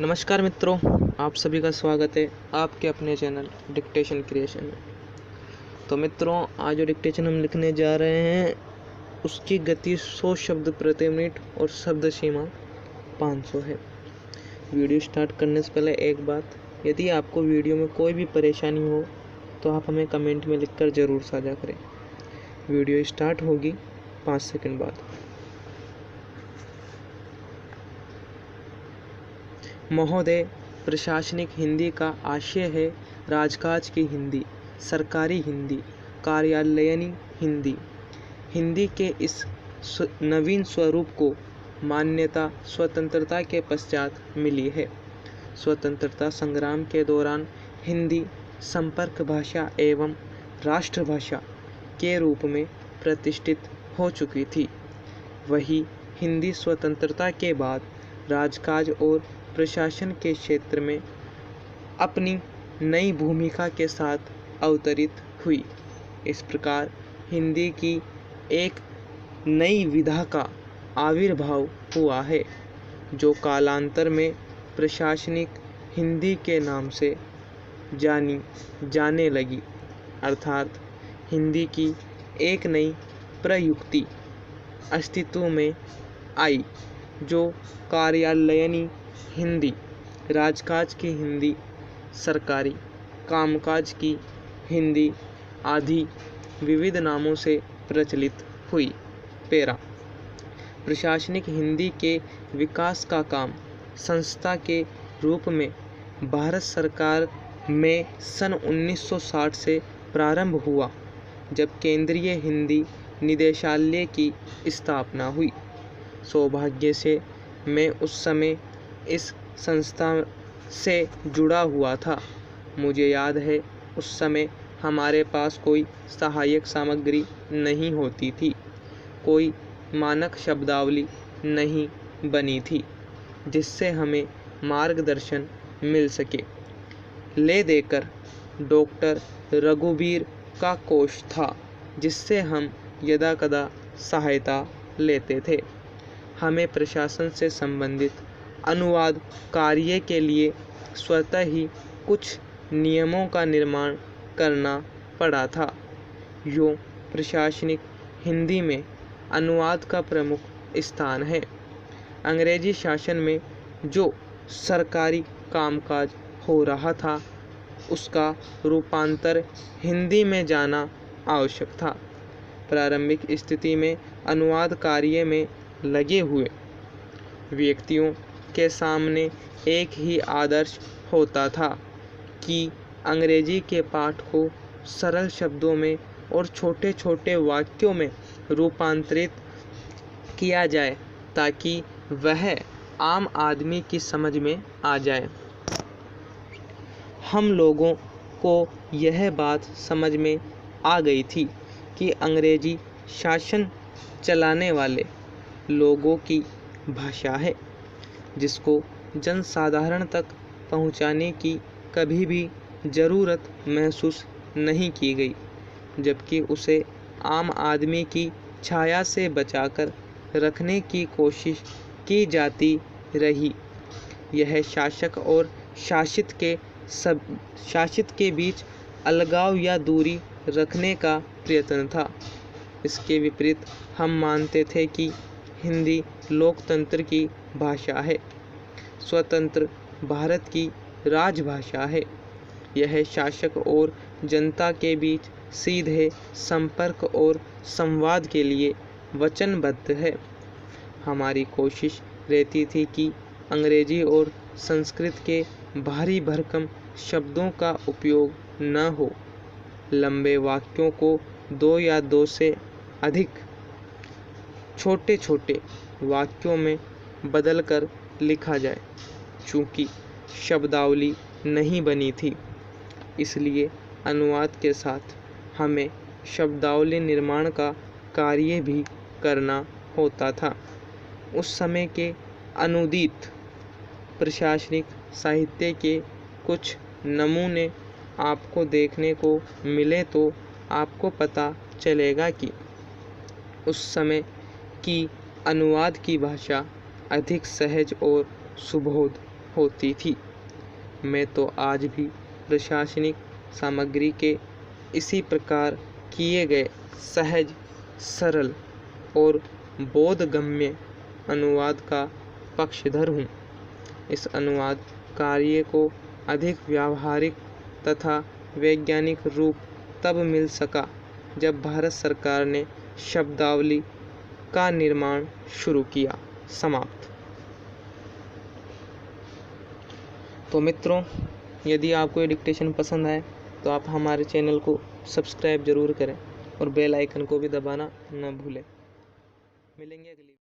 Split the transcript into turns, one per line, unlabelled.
नमस्कार मित्रों, आप सभी का स्वागत है आपके अपने चैनल डिक्टेशन क्रिएशन में। तो मित्रों, आज जो डिक्टेशन हम लिखने जा रहे हैं उसकी गति 100 शब्द प्रति मिनट और शब्द सीमा 500 है। वीडियो स्टार्ट करने से पहले एक बात, यदि आपको वीडियो में कोई भी परेशानी हो तो आप हमें कमेंट में लिखकर ज़रूर साझा करें। वीडियो स्टार्ट होगी 5 सेकंड बाद। महोदय, प्रशासनिक हिंदी का आशय है राजकाज की हिंदी, सरकारी हिंदी, कार्यालयीन हिंदी। हिंदी के इस नवीन स्वरूप को मान्यता स्वतंत्रता के पश्चात मिली है। स्वतंत्रता संग्राम के दौरान हिंदी संपर्क भाषा एवं राष्ट्रभाषा के रूप में प्रतिष्ठित हो चुकी थी। वही हिंदी स्वतंत्रता के बाद राजकाज और प्रशासन के क्षेत्र में अपनी नई भूमिका के साथ अवतरित हुई। इस प्रकार हिंदी की एक नई विधा का आविर्भाव हुआ है, जो कालांतर में प्रशासनिक हिंदी के नाम से जानी जाने लगी। अर्थात हिंदी की एक नई प्रयुक्ति अस्तित्व में आई, जो कार्यालयीन हिंदी, राजकाज की हिंदी, सरकारी कामकाज की हिंदी आदि विविध नामों से प्रचलित हुई। पेरा प्रशासनिक हिंदी के विकास का काम संस्था के रूप में भारत सरकार में सन 1960 से प्रारंभ हुआ, जब केंद्रीय हिंदी निदेशालय की स्थापना हुई। सौभाग्य से मैं उस समय इस संस्था से जुड़ा हुआ था। मुझे याद है, उस समय हमारे पास कोई सहायक सामग्री नहीं होती थी, कोई मानक शब्दावली नहीं बनी थी जिससे हमें मार्गदर्शन मिल सके। ले देकर डॉक्टर रघुवीर का कोष था, जिससे हम यदाकदा सहायता लेते थे। हमें प्रशासन से संबंधित अनुवाद कार्य के लिए स्वतः ही कुछ नियमों का निर्माण करना पड़ा था। यूँ प्रशासनिक हिंदी में अनुवाद का प्रमुख स्थान है। अंग्रेजी शासन में जो सरकारी कामकाज हो रहा था, उसका रूपांतर हिंदी में जाना आवश्यक था। प्रारंभिक स्थिति में अनुवाद कार्य में लगे हुए व्यक्तियों के सामने एक ही आदर्श होता था कि अंग्रेजी के पाठ को सरल शब्दों में और छोटे छोटे वाक्यों में रूपांतरित किया जाए, ताकि वह आम आदमी की समझ में आ जाए। हम लोगों को यह बात समझ में आ गई थी कि अंग्रेजी शासन चलाने वाले लोगों की भाषा है, जिसको जनसाधारण तक पहुंचाने की कभी भी ज़रूरत महसूस नहीं की गई, जबकि उसे आम आदमी की छाया से बचाकर रखने की कोशिश की जाती रही। यह शासक और शासित के बीच अलगाव या दूरी रखने का प्रयत्न था। इसके विपरीत हम मानते थे कि हिंदी लोकतंत्र की भाषा है, स्वतंत्र भारत की राजभाषा है। यह शासक और जनता के बीच सीधे संपर्क और संवाद के लिए वचनबद्ध है। हमारी कोशिश रहती थी कि अंग्रेजी और संस्कृत के भारी भरकम शब्दों का उपयोग न हो। लंबे वाक्यों को दो या दो से अधिक छोटे छोटे वाक्यों में बदलकर लिखा जाए। चूँकि शब्दावली नहीं बनी थी, इसलिए अनुवाद के साथ हमें शब्दावली निर्माण का कार्य भी करना होता था। उस समय के अनूदित प्रशासनिक साहित्य के कुछ नमूने आपको देखने को मिले तो आपको पता चलेगा कि उस समय की अनुवाद की भाषा अधिक सहज और सुबोध होती थी। मैं तो आज भी प्रशासनिक सामग्री के इसी प्रकार किए गए सहज, सरल और बोधगम्य अनुवाद का पक्षधर हूँ। इस अनुवाद कार्य को अधिक व्यावहारिक तथा वैज्ञानिक रूप तब मिल सका जब भारत सरकार ने शब्दावली का निर्माण शुरू किया। समाप्त। तो मित्रों, यदि आपको ये डिक्टेशन पसंद आए तो आप हमारे चैनल को सब्सक्राइब ज़रूर करें और बेल आइकन को भी दबाना न भूलें। मिलेंगे अगली